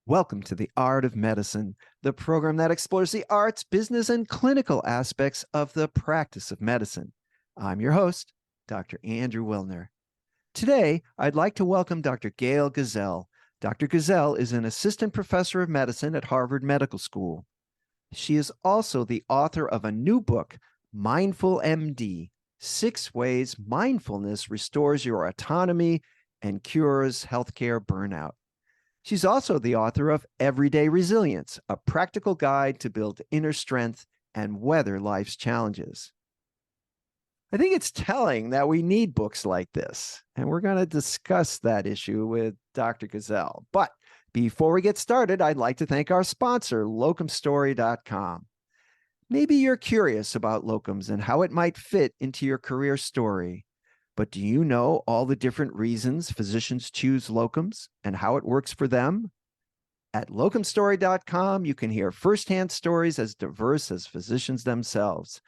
Welcome to The Art of Medicine, the program that explores the arts, business, and clinical aspects of the practice of medicine. I'm your host, Dr. Andrew Wilner. Today, I'd like to welcome Dr. Gail Gazelle. Dr. Gazelle is an assistant professor of medicine at Harvard Medical School. She is also the author of a new book, Mindful MD: 6 Ways Mindfulness Restores Your Autonomy and Cures Healthcare Burnout. She's also the author of Everyday Resilience, a practical guide to build inner strength and weather life's challenges. I think it's telling that we need books like this, and we're going to discuss that issue with Dr. Gazelle. But before we get started, I'd like to thank our sponsor, locumstory.com. Maybe you're curious about locums and how it might fit into your career story. But do you know all the different reasons physicians choose locums and how it works for them? At locumstory.com, you can hear firsthand stories as diverse as physicians themselves.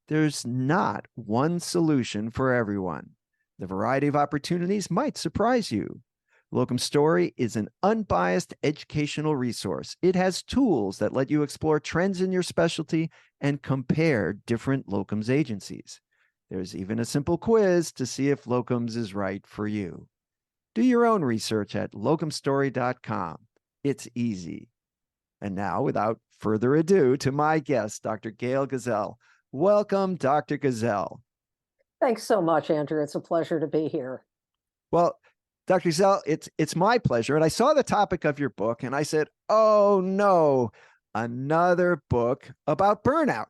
There's not one solution for everyone. The variety of opportunities might surprise you. Locum Story is an unbiased educational resource. It has tools that let you explore trends in your specialty and compare different locums agencies. There's even a simple quiz to see if locums is right for you. Do your own research at locumstory.com. It's easy. And now, without further ado, to my guest, Dr. Gail Gazelle. Welcome, Dr. Gazelle. Thanks so much, Andrew. It's a pleasure to be here. Well, Dr. Gazelle, it's my pleasure. And I saw the topic of your book and I said, oh no, another book about burnout.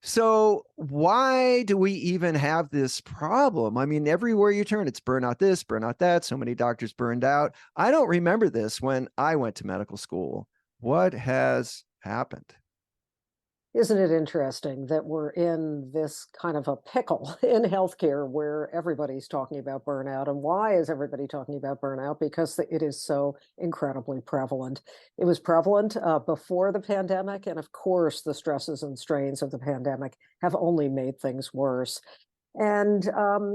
So why do we even have this problem? I mean, everywhere you turn, it's burnout this, burnout that. So many doctors burned out. I don't remember this when I went to medical school. What has happened? Isn't it interesting that we're in this kind of a pickle in healthcare where everybody's talking about burnout? And why is everybody talking about burnout? Because it is so incredibly prevalent. It was prevalent before the pandemic. And of course, the stresses and strains of the pandemic have only made things worse. And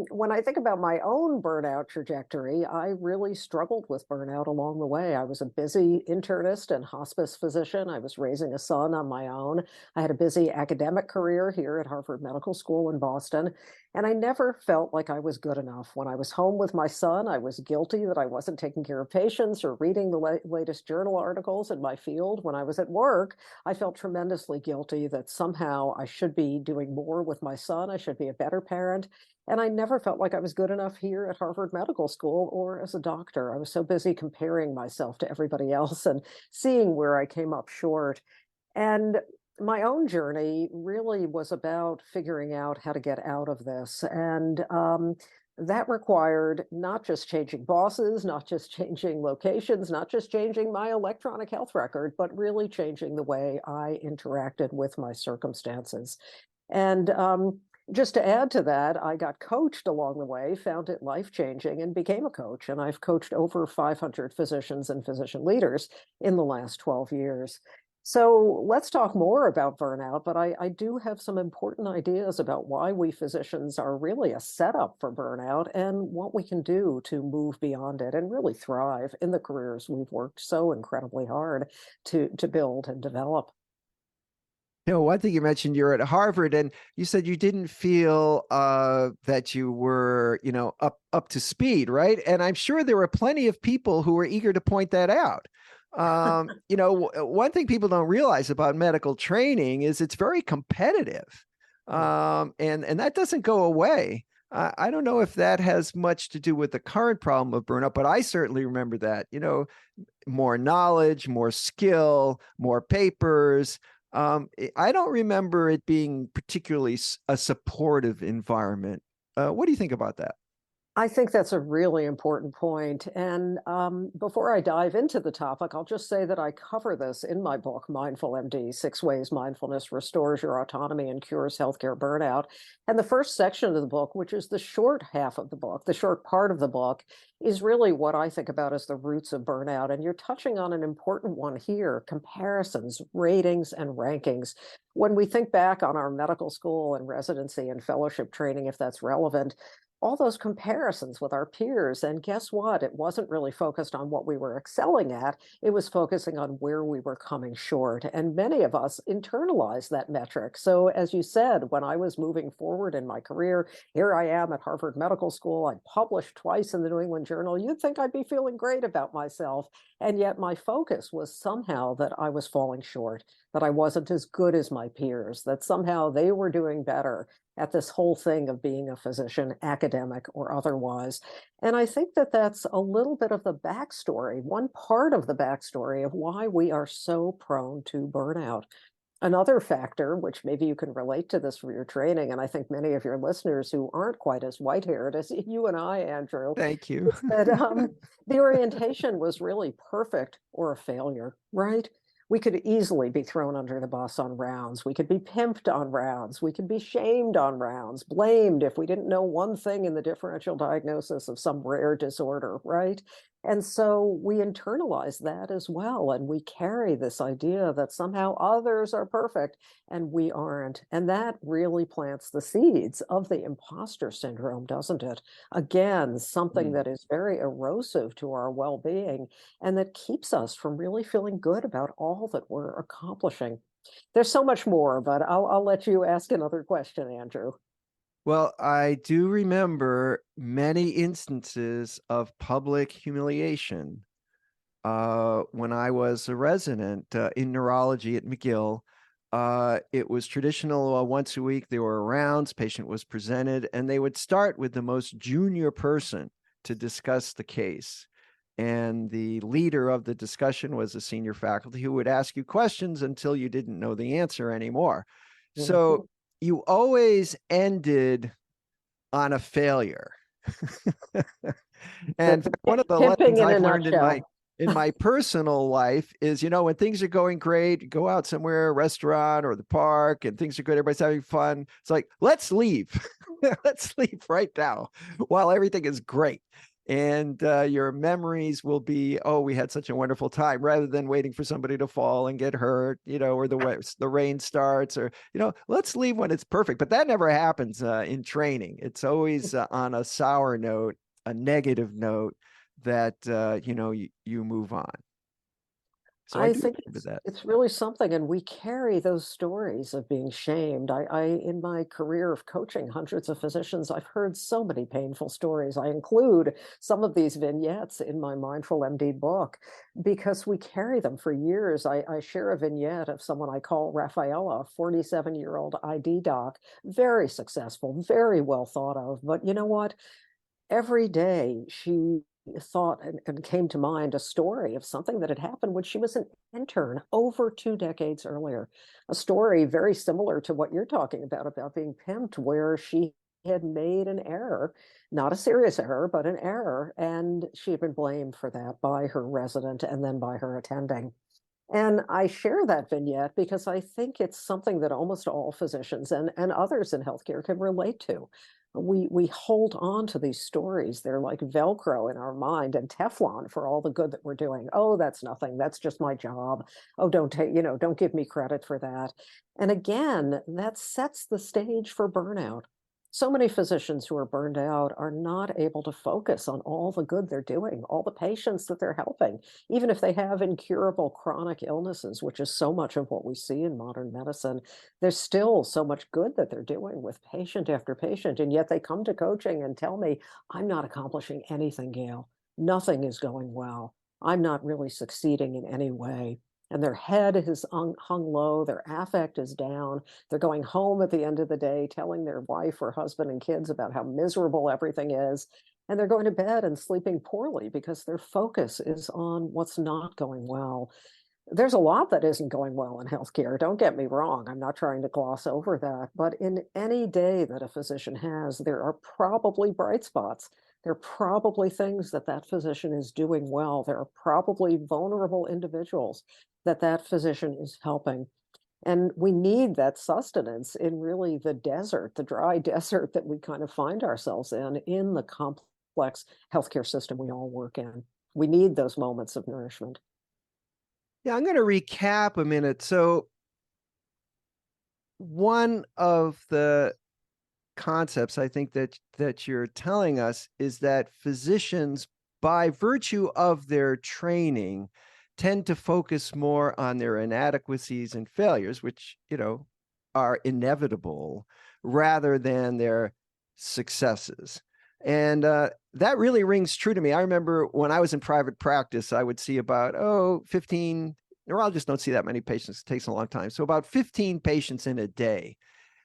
when I think about my own burnout trajectory, I really struggled with burnout along the way. I was a busy internist and hospice physician. I was raising a son on my own. I had a busy academic career here at Harvard Medical School in Boston. And I never felt like I was good enough. When I was home with my son, I was guilty that I wasn't taking care of patients or reading the latest journal articles in my field. When I was at work, I felt tremendously guilty that somehow I should be doing more with my son. I should be a better parent. And I never felt like I was good enough here at Harvard Medical School or as a doctor. I was so busy comparing myself to everybody else and seeing where I came up short. And my own journey really was about figuring out how to get out of this. And that required not just changing bosses, not just changing locations, not just changing my electronic health record, but really changing the way I interacted with my circumstances. And just to add to that, I got coached along the way, found it life-changing, and became a coach. And I've coached over 500 physicians and physician leaders in the last 12 years. So let's talk more about burnout, but I do have some important ideas about why we physicians are really a setup for burnout and what we can do to move beyond it and really thrive in the careers we've worked so incredibly hard to build and develop. One thing you mentioned, you're at Harvard, and you said you didn't feel that you were, up to speed, right? And I'm sure there were plenty of people who were eager to point that out. One thing people don't realize about medical training is it's very competitive, and that doesn't go away. I don't know if that has much to do with the current problem of burnout, but I certainly remember that. More knowledge, more skill, more papers. I don't remember it being particularly a supportive environment. What do you think about that? I think that's a really important point. And before I dive into the topic, I'll just say that I cover this in my book, Mindful MD: 6 Ways Mindfulness Restores Your Autonomy and Cures Healthcare Burnout. And the first section of the book, which is the short half of the book, the short part of the book, is really what I think about as the roots of burnout. And you're touching on an important one here: comparisons, ratings, and rankings. When we think back on our medical school and residency and fellowship training, if that's relevant, all those comparisons with our peers. And guess what? It wasn't really focused on what we were excelling at. It was focusing on where we were coming short. And many of us internalized that metric. So, as you said, when I was moving forward in my career, here I am at Harvard Medical School. I published twice in the New England Journal. You'd think I'd be feeling great about myself. And yet my focus was somehow that I was falling short, that I wasn't as good as my peers, that somehow they were doing better at this whole thing of being a physician, academic or otherwise. And I think that that's a little bit of the backstory, one part of the backstory of why we are so prone to burnout. Another factor, which maybe you can relate to this from your training, and I think many of your listeners who aren't quite as white haired as you and I, Andrew, Thank you. is that the orientation was really perfect or a failure, right? We could easily be thrown under the bus on rounds. We could be pimped on rounds. We could be shamed on rounds, blamed if we didn't know one thing in the differential diagnosis of some rare disorder, right? And so we internalize that as well. And we carry this idea that somehow others are perfect and we aren't. And that really plants the seeds of the imposter syndrome, doesn't it? Again, something Mm. that is very erosive to our well being and that keeps us from really feeling good about all that we're accomplishing. There's so much more, but I'll let you ask another question, Andrew. Well, I do remember many instances of public humiliation when I was a resident in neurology at McGill. It was traditional once a week. There were rounds, patient was presented, and they would start with the most junior person to discuss the case. And the leader of the discussion was a senior faculty who would ask you questions until you didn't know the answer anymore. So Mhm. you always ended on a failure. And in fact, one of the Pimping lessons in a I've learned in my nutshell. personal life is, when things are going great, go out somewhere, a restaurant or the park, and things are good, everybody's having fun. It's like, let's leave. Let's leave right now while everything is great. And your memories will be, oh, we had such a wonderful time, rather than waiting for somebody to fall and get hurt, or the rain starts, or, let's leave when it's perfect. But that never happens in training. It's always on a sour note, a negative note, that you move on. So I I do think agree with that. it's really something, and we carry those stories of being shamed. I in my career of coaching hundreds of physicians, I've heard so many painful stories. I include some of these vignettes in my Mindful MD book because we carry them for years. I share a vignette of someone I call Rafaela, a 47-year-old ID doc, very successful, very well thought of. But you know what? Every day she thought and came to mind a story of something that had happened when she was an intern over 2 decades earlier. A story very similar to what you're talking about being pimped, where she had made an error, not a serious error, but an error, and she had been blamed for that by her resident and then by her attending. And I share that vignette because I think it's something that almost all physicians and others in healthcare can relate to. We hold on to these stories. They're like Velcro in our mind and Teflon for all the good that we're doing. Oh, that's nothing. That's just my job. Oh, don't give me credit for that. And again, that sets the stage for burnout. So many physicians who are burned out are not able to focus on all the good they're doing, all the patients that they're helping, even if they have incurable chronic illnesses, which is so much of what we see in modern medicine. There's still so much good that they're doing with patient after patient. And yet they come to coaching and tell me, I'm not accomplishing anything, Gail. Nothing is going well. I'm not really succeeding in any way. And their head is hung low, their affect is down. They're going home at the end of the day, telling their wife or husband and kids about how miserable everything is. And they're going to bed and sleeping poorly because their focus is on what's not going well. There's a lot that isn't going well in healthcare. Don't get me wrong. I'm not trying to gloss over that. But in any day that a physician has, there are probably bright spots. There are probably things that that physician is doing well. There are probably vulnerable individuals that that physician is helping. And we need that sustenance in really the desert, the dry desert that we kind of find ourselves in the complex healthcare system we all work in. We need those moments of nourishment. Yeah, I'm going to recap a minute. So one of the concepts I think that you're telling us is that physicians, by virtue of their training, tend to focus more on their inadequacies and failures, which, are inevitable, rather than their successes. And that really rings true to me. I remember when I was in private practice, I would see about, 15 neurologists don't see that many patients. It takes a long time. So about 15 patients in a day.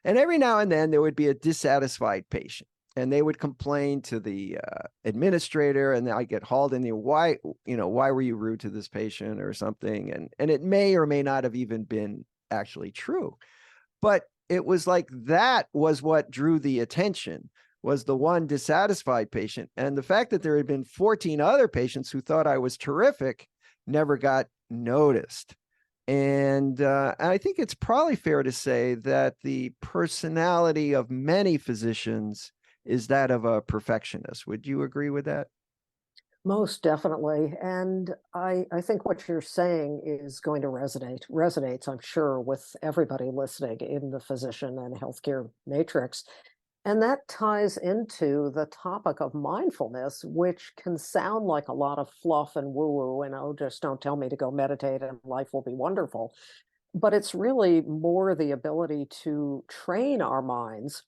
And every now and then there would be a dissatisfied patient and they would complain to the administrator, and I get hauled in. Why were you rude to this patient or something? And it may or may not have even been actually true. But it was like that was what drew the attention, was the one dissatisfied patient. And the fact that there had been 14 other patients who thought I was terrific never got noticed. And I think it's probably fair to say that the personality of many physicians is that of a perfectionist. Would you agree with that? Most definitely. And I think what you're saying is going to resonates, I'm sure, with everybody listening in the physician and healthcare matrix. And that ties into the topic of mindfulness, which can sound like a lot of fluff and woo woo, and oh, just don't tell me to go meditate and life will be wonderful. But it's really more the ability to train our minds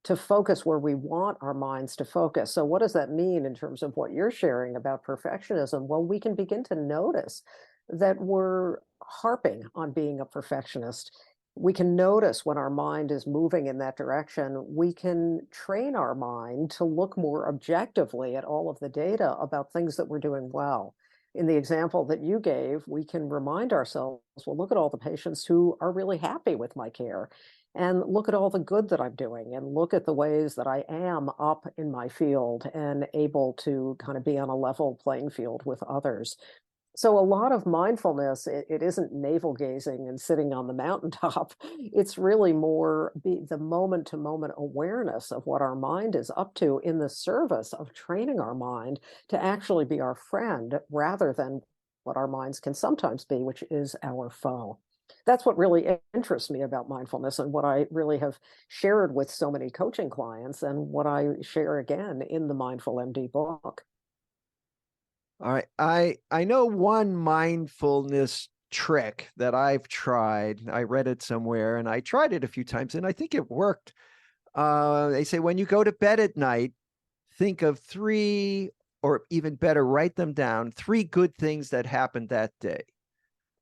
to focus where we want our minds to focus. So, what does that mean in terms of what you're sharing about perfectionism? Well, we can begin to notice that we're harping on being a perfectionist. We can notice when our mind is moving in that direction. We can train our mind to look more objectively at all of the data about things that we're doing well. In the example that you gave, we can remind ourselves, well, look at all the patients who are really happy with my care, and look at all the good that I'm doing, and look at the ways that I am up in my field and able to kind of be on a level playing field with others. So a lot of mindfulness, it isn't navel gazing and sitting on the mountaintop. It's really more the moment to moment awareness of what our mind is up to in the service of training our mind to actually be our friend rather than what our minds can sometimes be, which is our foe. That's what really interests me about mindfulness, and what I really have shared with so many coaching clients, and what I share again in the Mindful MD book. All right. I know one mindfulness trick that I've tried. I read it somewhere and I tried it a few times and I think it worked. They say when you go to bed at night, think of three, or even better, write them down, three good things that happened that day.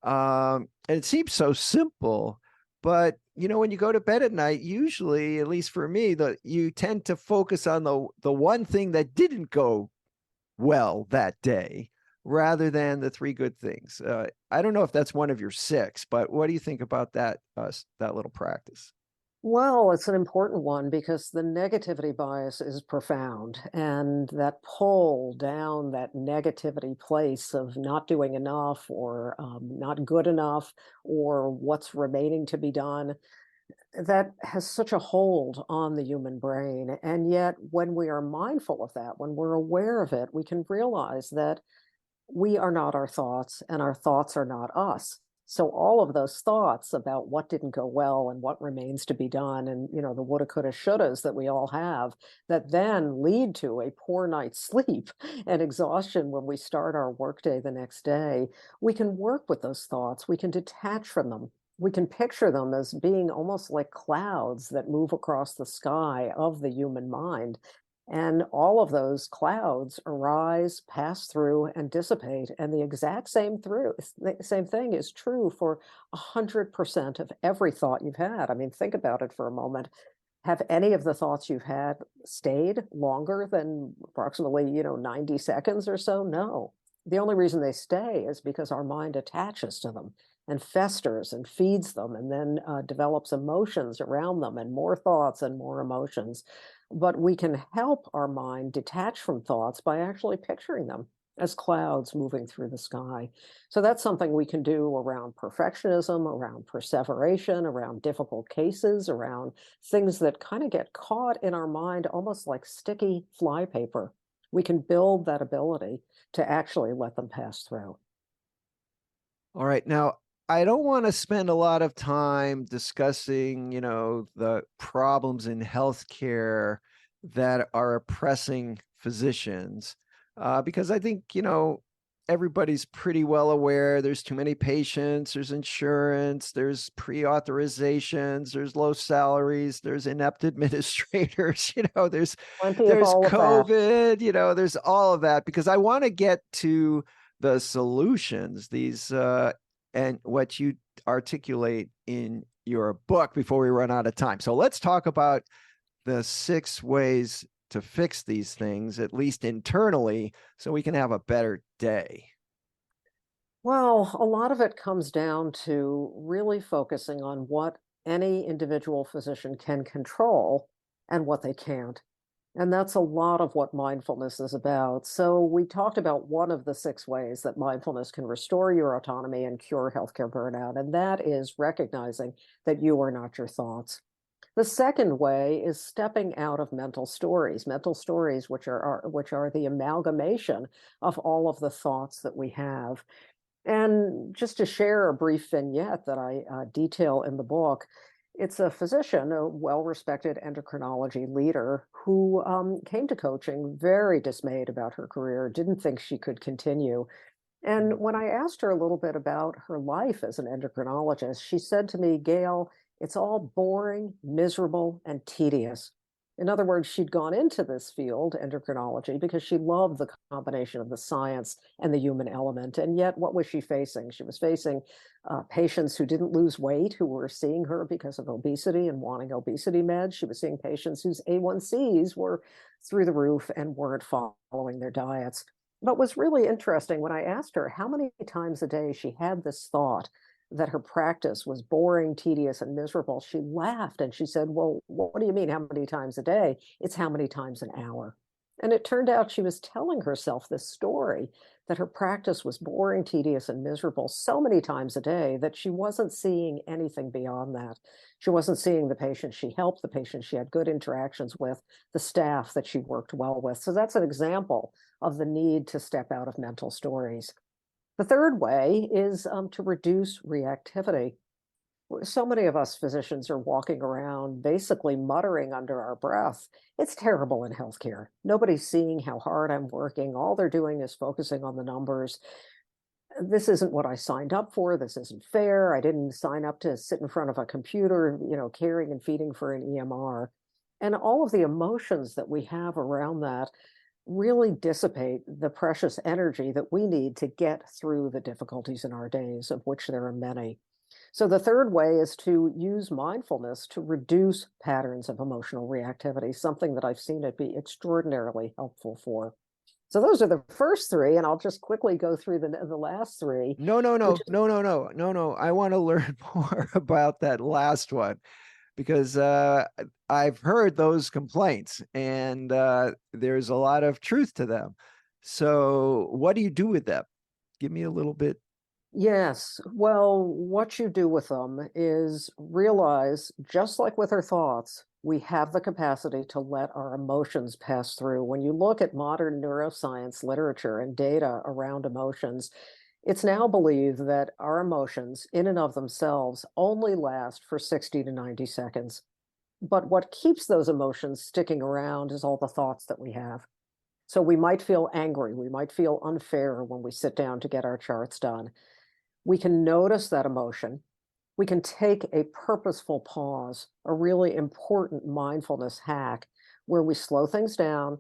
And it seems so simple, but when you go to bed at night, usually, at least for me, you tend to focus on the one thing that didn't go well that day rather than the three good things. I don't know if that's one of your six, but what do you think about that little practice? Well, it's an important one because the negativity bias is profound, and that pull down that negativity place of not doing enough, or not good enough, or what's remaining to be done, that has such a hold on the human brain. And yet, when we are mindful of that, when we're aware of it, we can realize that we are not our thoughts and our thoughts are not us. So all of those thoughts about what didn't go well and what remains to be done, and the woulda, coulda, shouldas that we all have, that then lead to a poor night's sleep and exhaustion when we start our workday the next day, we can work with those thoughts. We can detach from them. We can picture them as being almost like clouds that move across the sky of the human mind. And all of those clouds arise, pass through, and dissipate. And the exact same thing is true for 100% of every thought you've had. I mean, think about it for a moment. Have any of the thoughts you've had stayed longer than approximately, 90 seconds or so? No. The only reason they stay is because our mind attaches to them and festers and feeds them, and then develops emotions around them, and more thoughts and more emotions. But we can help our mind detach from thoughts by actually picturing them as clouds moving through the sky. So that's something we can do around perfectionism, around perseveration, around difficult cases, around things that kind of get caught in our mind almost like sticky flypaper. We can build that ability to actually let them pass through. All right. Now, I don't want to spend a lot of time discussing, the problems in healthcare that are oppressing physicians, because I think, everybody's pretty well aware there's too many patients, there's insurance, there's pre-authorizations, there's low salaries, there's inept administrators, Plenty of there's all of that. COVID, there's all of that because I want to get to the solutions, these and what you articulate in your book before we run out of time. So let's talk about the 6 ways to fix these things, at least internally, so we can have a better day. Well, a lot of it comes down to really focusing on what any individual physician can control and what they can't. And that's a lot of what mindfulness is about. So, we talked about one of the 6 ways that mindfulness can restore your autonomy and cure healthcare burnout, and that is recognizing that you are not your thoughts. The second way is stepping out of mental stories, which are the amalgamation of all of the thoughts that we have. And just to share a brief vignette that I detail in the book, it's a physician, a well respected endocrinology leader, who came to coaching very dismayed about her career, didn't think she could continue. And when I asked her a little bit about her life as an endocrinologist, she said to me, Gail, it's all boring, miserable, and tedious. In other words, she'd gone into this field, endocrinology, because she loved the combination of the science and the human element. And yet, what was she facing? She was facing patients who didn't lose weight, who were seeing her because of obesity and wanting obesity meds. She was seeing patients whose A1Cs were through the roof and weren't following their diets. But was really interesting when I asked her how many times a day she had this thought that her practice was boring, tedious, and miserable, she laughed and she said, well, what do you mean, how many times a day? It's how many times an hour. And it turned out she was telling herself this story that her practice was boring, tedious, and miserable so many times a day that she wasn't seeing anything beyond that. She wasn't seeing the patients she helped, the patients she had good interactions with, the staff that she worked well with. So that's an example of the need to step out of mental stories. The third way is to reduce reactivity. So many of us physicians are walking around basically muttering under our breath. It's terrible in healthcare. Nobody's seeing how hard I'm working. All they're doing is focusing on the numbers. This isn't what I signed up for. This isn't fair. I didn't sign up to sit in front of a computer, caring and feeding for an EMR. And all of the emotions that we have around that really dissipate the precious energy that we need to get through the difficulties in our days, of which there are many. So, the third way is to use mindfulness to reduce patterns of emotional reactivity, something that I've seen it be extraordinarily helpful for. So, those are the first three, and I'll just quickly go through the last three, No, no, which no, is, no, no, no, no, no. I want to learn more about that last one because I've heard those complaints and there's a lot of truth to them. So, what do you do with them? Give me a little bit. yes. Well, what you do with them is realize, just like with our thoughts, we have the capacity to let our emotions pass through. When you look at modern neuroscience literature and data around emotions, it's now believed that our emotions, in and of themselves, only last for 60 to 90 seconds. But what keeps those emotions sticking around is all the thoughts that we have. So we might feel angry, we might feel unfair when we sit down to get our charts done. We can notice that emotion. We can take a purposeful pause, a really important mindfulness hack where we slow things down,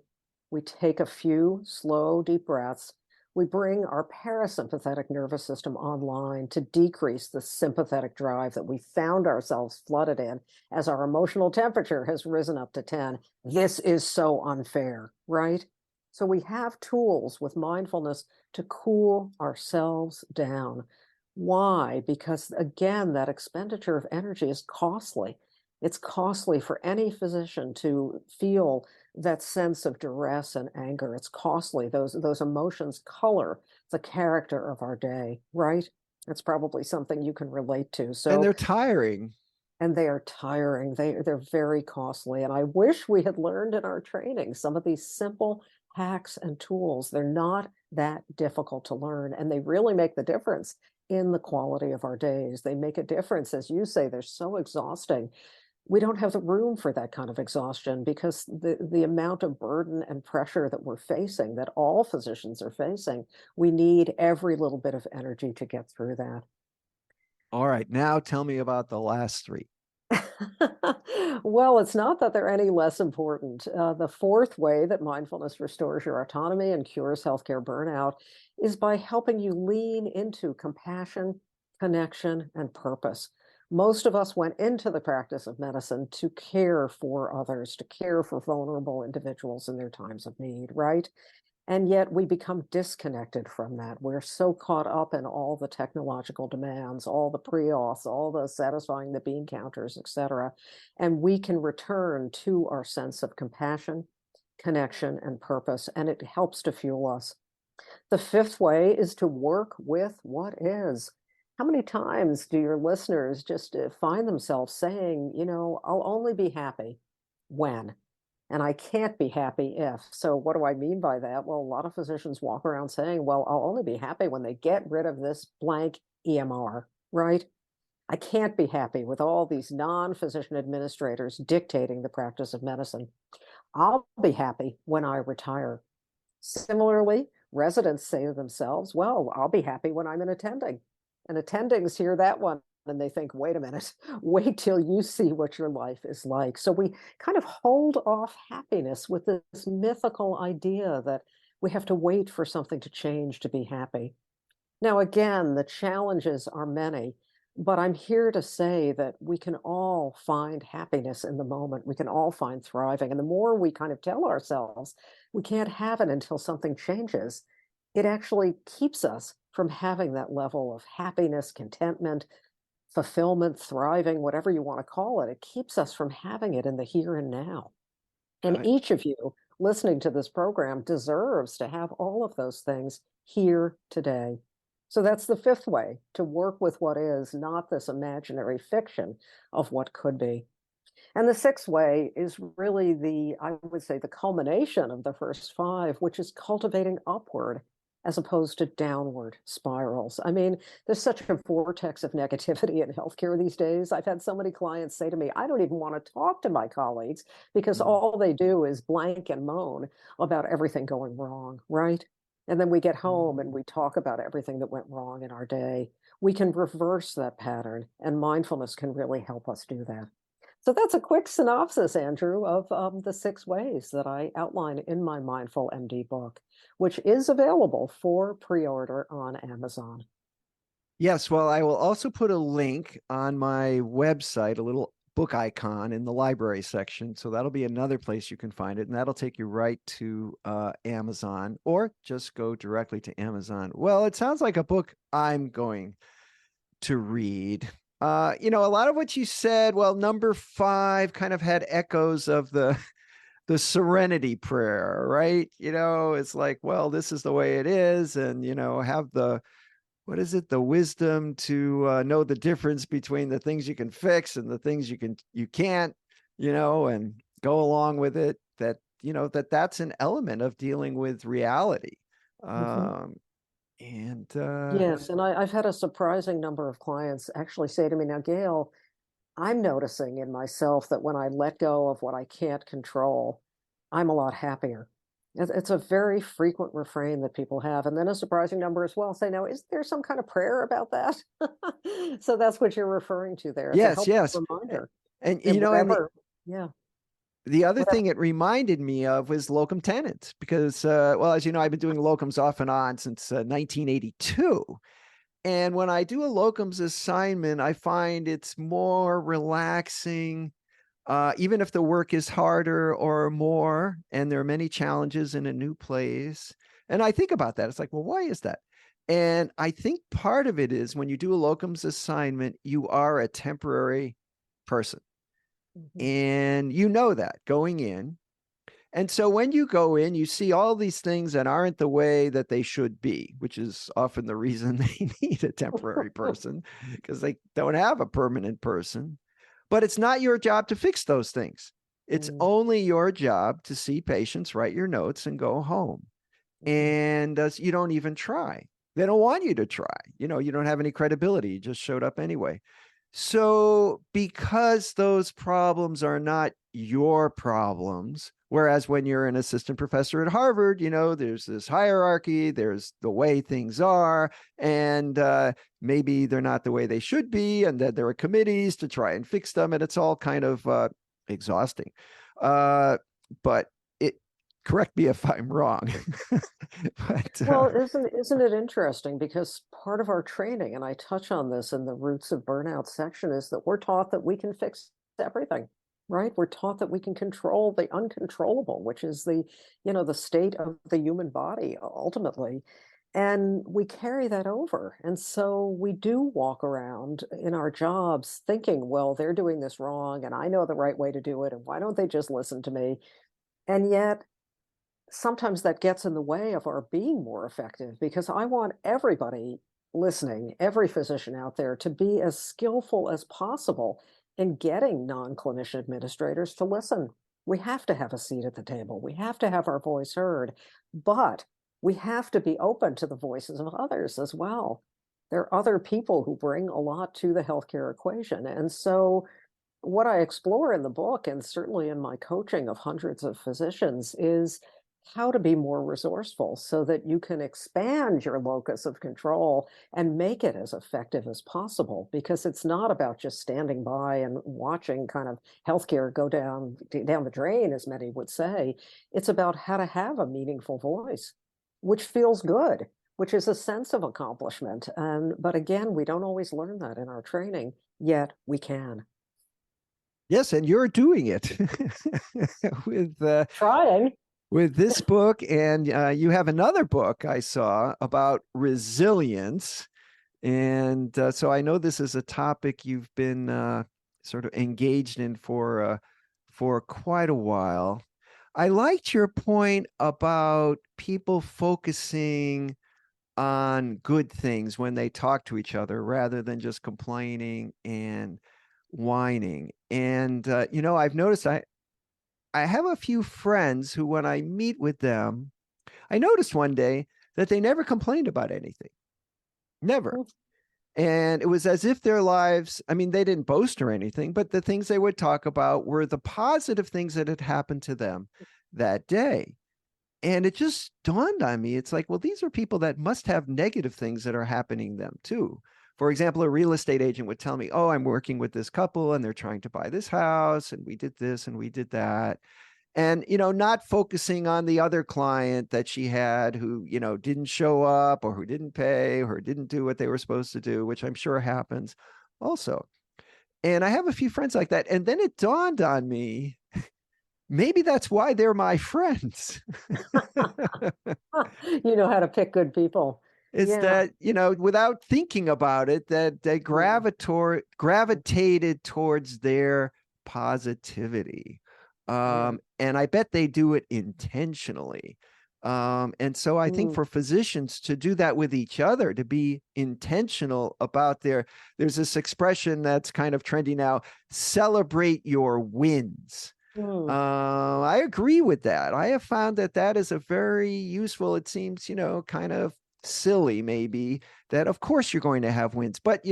we take a few slow, deep breaths, we bring our parasympathetic nervous system online to decrease the sympathetic drive that we found ourselves flooded in as our emotional temperature has risen up to 10. This is so unfair, right? So we have tools with mindfulness to cool ourselves down. Why? Because again, that expenditure of energy is costly. It's costly for any physician to feel that sense of duress and anger. It's costly. Those emotions color the character of our day, right? It's probably something you can relate to. And So, they're tiring. and they are tiring. They're very costly. And I wish we had learned in our training some of these simple hacks and tools. They're not that difficult to learn, and they really make the difference in the quality of our days. They make a difference. As you say, they're so exhausting. We don't have the room for that kind of exhaustion because the amount of burden and pressure that we're facing, that all physicians are facing, we need every little bit of energy to get through that. All right, now tell me about the last three. Well, it's not that they're any less important. The fourth way that mindfulness restores your autonomy and cures healthcare burnout is by helping you lean into compassion, connection, and purpose. Most of us went into the practice of medicine to care for others, to care for vulnerable individuals in their times of need, right? And yet we become disconnected from that. We're so caught up in all the technological demands, all the pre-auths, all the satisfying the bean counters, et cetera. And we can return to our sense of compassion, connection, and purpose, and it helps to fuel us. The fifth way is to work with what is. How many times do your listeners just find themselves saying, I'll only be happy when? And I can't be happy if. So, what do I mean by that? Well, a lot of physicians walk around saying, well, I'll only be happy when they get rid of this blank EMR, right? I can't be happy with all these non physician administrators dictating the practice of medicine. I'll be happy when I retire. Similarly, residents say to themselves, well, I'll be happy when I'm in attending. And attendings hear that one and they think, wait a minute, wait till you see what your life is like. So we kind of hold off happiness with this mythical idea that we have to wait for something to change to be happy. Now, again, the challenges are many, but I'm here to say that we can all find happiness in the moment. We can all find thriving. And the more we kind of tell ourselves we can't have it until something changes, it actually keeps us from having that level of happiness, contentment, fulfillment, thriving, whatever you want to call it. It keeps us from having it in the here and now. And I, each of you listening to this program deserves to have all of those things here today. So that's the fifth way to work with what is, not this imaginary fiction of what could be. And the sixth way is really I would say, the culmination of the first five, which is cultivating upward as opposed to downward spirals. I mean, there's such a vortex of negativity in healthcare these days. I've had so many clients say to me, I don't even want to talk to my colleagues because mm, all they do is blank and moan about everything going wrong, right? And then we get home and we talk about everything that went wrong in our day. We can reverse that pattern, and mindfulness can really help us do that. So that's a quick synopsis, Andrew, of the 6 ways that I outline in my Mindful MD book, which is available for pre-order on Amazon. yes, well, I will also put a link on my website, a little book icon in the library section. So that'll be another place you can find it. And that'll take you right to Amazon, or just go directly to Amazon. Well, it sounds like a book I'm going to read. A lot of what you said, well, number 5 kind of had echoes of the serenity prayer, right? It's like, well, this is the way it is, and have the what is it, the wisdom to know the difference between the things you can fix and the things you can't, and go along with it. That's an element of dealing with reality. Mhm. And Yes, and I've had a surprising number of clients actually say to me, now, Gail, I'm noticing in myself that when I let go of what I can't control, I'm a lot happier. It's a very frequent refrain that people have. And then a surprising number as well say, now, is there some kind of prayer about that? So that's what you're referring to there. It's a yes, helpful yes. reminder And that and whatever, yeah, the other whatever. thing it reminded me of was locum tenens, because, well, as you know, I've been doing locums off and on since 1982. And when I do a locums assignment, I find it's more relaxing, even if the work is harder or more, and there are many challenges in a new place. And I think about that. It's like, well, why is that? And I think part of it is when you do a locums assignment, you are a temporary person. Mhm. And that going in. And so when you go in, you see all these things that aren't the way that they should be, which is often the reason they need a temporary person, because they don't have a permanent person. But it's not your job to fix those things. It's Mm, only your job to see patients, write your notes, and go home. mhm. And you don't even try. They don't want you to try. You don't have any credibility. You just showed up anyway. So, because those problems are not your problems, whereas when you're an assistant professor at Harvard, there's this hierarchy, there's the way things are, and maybe they're not the way they should be, and that there are committees to try and fix them, and it's all kind of exhausting. But it, correct me if I'm wrong. but Well, isn't it interesting? Because part of our training, and I touch on this in the Roots of Burnout section, is that we're taught that we can fix everything, right? We're taught that we can control the uncontrollable, which is the state of the human body ultimately. And we carry that over. And so we do walk around in our jobs thinking, well, they're doing this wrong, and I know the right way to do it, and why don't they just listen to me? And yet sometimes that gets in the way of our being more effective, because I want everybody listening, every physician out there, to be as skillful as possible in getting non-clinician administrators to listen. We have to have a seat at the table. We have to have our voice heard, but we have to be open to the voices of others as well. There are other people who bring a lot to the healthcare equation. And so what I explore in the book, and certainly in my coaching of hundreds of physicians, is how to be more resourceful so that you can expand your locus of control and make it as effective as possible. Because it's not about just standing by and watching kind of healthcare go down the drain, as many would say. It's about how to have a meaningful voice, which feels good, which is a sense of accomplishment. But again, we don't always learn that in our training, yet we can. yes, and you're doing it with Trying. with this book, and you have another book I saw about resilience. And so I know this is a topic you've been sort of engaged in for quite a while. I liked your point about people focusing on good things when they talk to each other rather than just complaining and whining. And I've noticed I have a few friends who, when I meet with them, I noticed one day that they never complained about anything. Never. And it was as if their lives, I mean, they didn't boast or anything, but the things they would talk about were the positive things that had happened to them that day. And it just dawned on me. It's like, well, these are people that must have negative things that are happening to them too. For example, a real estate agent would tell me, oh, I'm working with this couple and they're trying to buy this house and we did this and we did that. And, not focusing on the other client that she had who, didn't show up or who didn't pay or didn't do what they were supposed to do, which I'm sure happens also. And I have a few friends like that. And then it dawned on me, maybe that's why they're my friends. You know how to pick good people. It's Yeah. that, without thinking about it, that they Mm. gravitated towards their positivity. Yeah. And I bet they do it intentionally. And so I think Mm. for physicians to do that with each other, to be intentional about there's this expression that's kind of trendy now, celebrate your wins. Mm. I agree with that. I have found that that is a very useful, it seems, kind of silly maybe, that of course you're going to have wins, but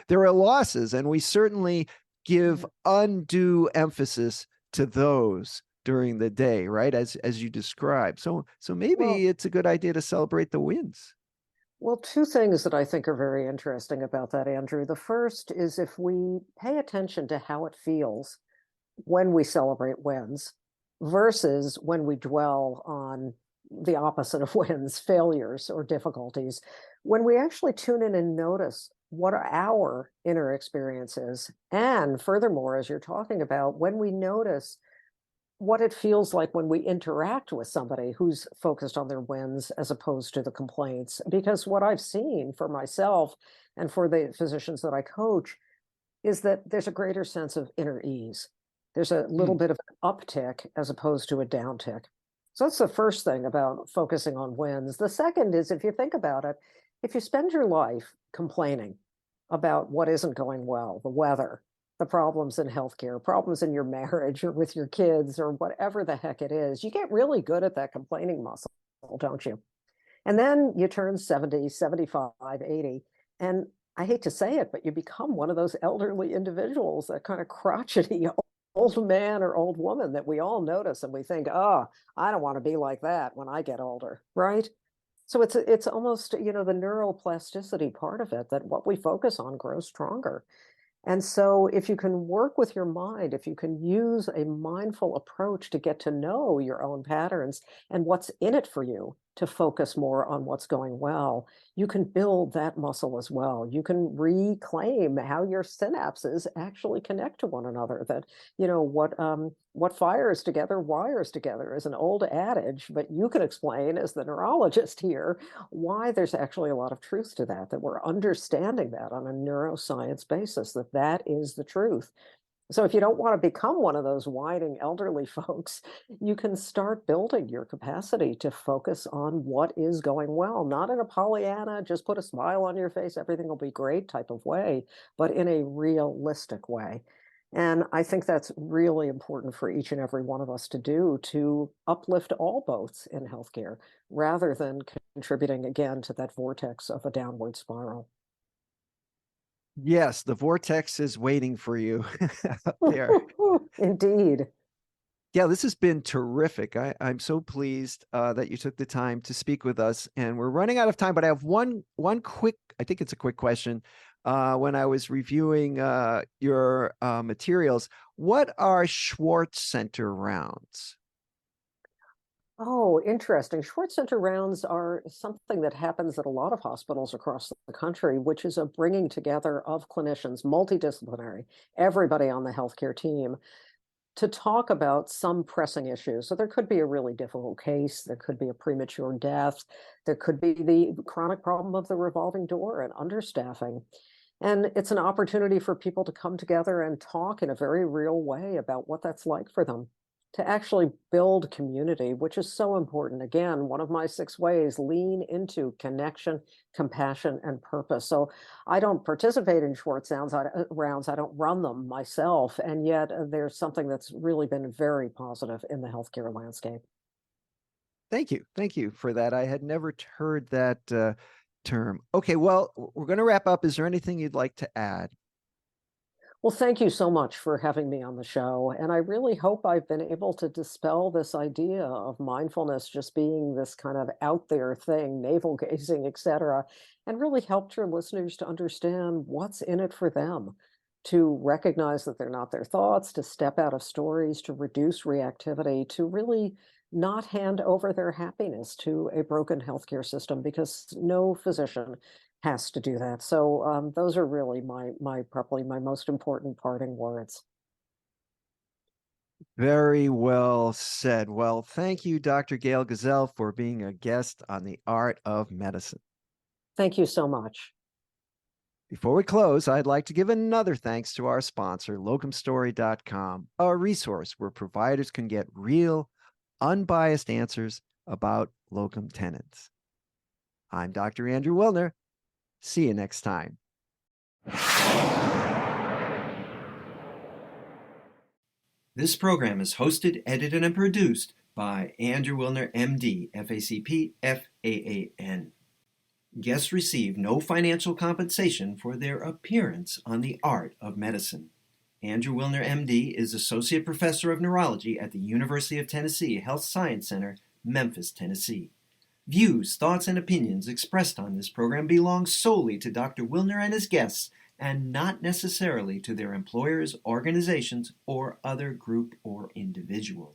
there are losses, and we certainly give Yeah. undue emphasis to those during the day, right? As you described. So maybe Well, it's a good idea to celebrate the wins. two things that I think are very interesting about that, Andrew. The first is if we pay attention to how it feels when we celebrate wins versus when we dwell on the opposite of wins, failures or difficulties. When we actually tune in and notice what our inner experience is, and furthermore, as you're talking about, when we notice what it feels like when we interact with somebody who's focused on their wins as opposed to the complaints. Because what I've seen for myself and for the physicians that I coach is that there's a greater sense of inner ease. There's a little Hmm. bit of an uptick as opposed to a downtick. So that's the first thing about focusing on wins. The second is, if you think about it, if you spend your life complaining about what isn't going well, the weather, the problems in healthcare, problems in your marriage or with your kids or whatever the heck it is, you get really good at that complaining muscle, don't you? And then you turn 70, 75, 80, and I hate to say it, but you become one of those elderly individuals, that kind of crotchety old man or old woman that we all notice and we think, oh, I don't want to be like that when I get older, right? So it's almost, the neuroplasticity part of it, that what we focus on grows stronger. And so, if you can work with your mind, if you can use a mindful approach to get to know your own patterns and what's in it for you, to focus more on what's going well, you can build that muscle as well. You can reclaim how your synapses actually connect to one another. That, what fires together wires together is an old adage, but you can explain, as the neurologist here, why there's actually a lot of truth to that, that we're understanding that on a neuroscience basis, that that is the truth. So if you don't want to become one of those whining elderly folks, you can start building your capacity to focus on what is going well, not in a Pollyanna, just put a smile on your face, everything will be great type of way, but in a realistic way. And I think that's really important for each and every one of us to do, to uplift all boats in healthcare rather than contributing again to that vortex of a downward spiral. Yes, the vortex is waiting for you out there. Indeed. Yeah, this has been terrific. I'm so pleased that you took the time to speak with us, and we're running out of time. But I have one quick. I think it's a quick question. When I was reviewing your materials, what are Schwartz Center rounds? Oh, interesting. Schwartz Center rounds are something that happens at a lot of hospitals across the country, which is a bringing together of clinicians, multidisciplinary, everybody on the healthcare team, to talk about some pressing issues. So there could be a really difficult case, there could be a premature death, there could be the chronic problem of the revolving door and understaffing. And it's an opportunity for people to come together and talk in a very real way about what that's like for them, to actually build community, which is so important. Again, one of my 6 ways: lean into connection, compassion, and purpose. So I don't participate in rounds. I don't run them myself. And yet there's something that's really been very positive in the healthcare landscape. Thank you. Thank you for that. I had never heard that term. Okay, well, we're going to wrap up. Is there anything you'd like to add? Well, thank you so much for having me on the show. And I really hope I've been able to dispel this idea of mindfulness just being this kind of out there thing, navel gazing, etc., and really helped your listeners to understand what's in it for them, to recognize that they're not their thoughts, to step out of stories, to reduce reactivity, to really not hand over their happiness to a broken healthcare system, because no physician has to do that. So those are really my probably my most important parting words. Very well said. Well, thank you, Dr. Gail Gazelle, for being a guest on The Art of Medicine. Thank you so much. Before we close, I'd like to give another thanks to our sponsor, locumstory.com, a resource where providers can get real, unbiased answers about locum tenens. I'm Dr. Andrew Wilner. See you next time. This program is hosted, edited, and produced by Andrew Wilner, MD, FACP, FAAN. Guests receive no financial compensation for their appearance on The Art of Medicine. Andrew Wilner, MD, is Associate Professor of Neurology at the University of Tennessee Health Science Center, Memphis, Tennessee. Views, thoughts, and opinions expressed on this program belong solely to Dr. Wilner and his guests, and not necessarily to their employers, organizations, or other group or individual.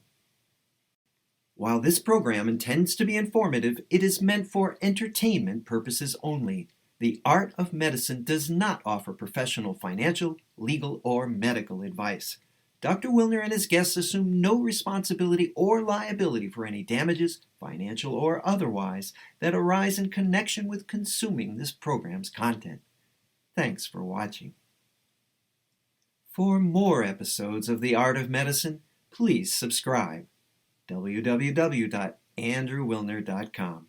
While this program intends to be informative, it is meant for entertainment purposes only. The Art of Medicine does not offer professional financial, legal, or medical advice. Dr. Wilner and his guests assume no responsibility or liability for any damages, financial or otherwise, that arise in connection with consuming this program's content. Thanks for watching. For more episodes of The Art of Medicine, please subscribe. www.andrewwilner.com